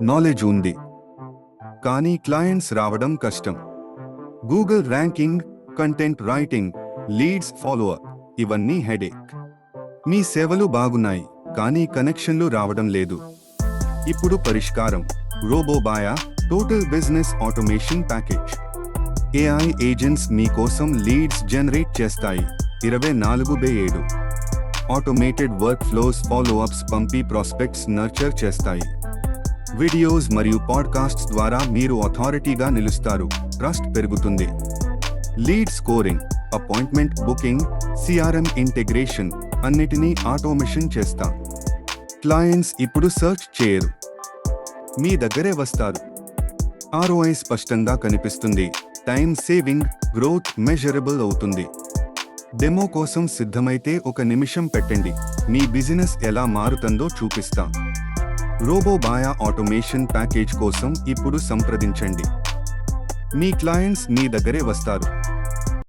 Knowledge ఉంది, కానీ clients రావడం కష్టం. Google ranking, content writing, leads follow up ఇవన్నీ హెడేక్. మీ సేవలు బాగున్నాయి, కానీ కనెక్షన్లు రావడం లేదు. ఇప్పుడు పరిష్కారం రోబోబాయా total business automation package. AI agents మీకోసం లీడ్స్ జనరేట్ చేస్తాయి 24/7. ఆటోమేటెడ్ వర్క్ ఫ్లోస్ ఫాలోఅప్స్ పంపి ప్రాస్పెక్ట్స్ నర్చర్ చేస్తాయి. వీడియోస్ మరియు పాడ్కాస్ట్స్ ద్వారా మీరు అథారిటీగా నిలుస్తారు, ట్రస్ట్ పెరుగుతుంది. Lead scoring, appointment booking, CRM integration అన్నిటినీ ఆటోమేషన్ చేస్తాం. క్లయింట్స్ ఇప్పుడు సెర్చ్ చేయరు, మీ దగ్గరే వస్తారు. ఆర్ఓఐ స్పష్టంగా కనిపిస్తుంది. టైం సేవింగ్, గ్రోత్ మెజరబుల్ అవుతుంది. డెమో కోసం సిద్ధమైతే 1 నిమిషం పెట్టండి, మీ బిజినెస్ ఎలా మారుతుందో చూపిస్తాం. రోబోబాయా ఆటోమేషన్ ప్యాకేజ్ కోసం ఇప్పుడు సంప్రదించండి. మీ క్లయింట్స్ మీ దగ్గరే వస్తారు.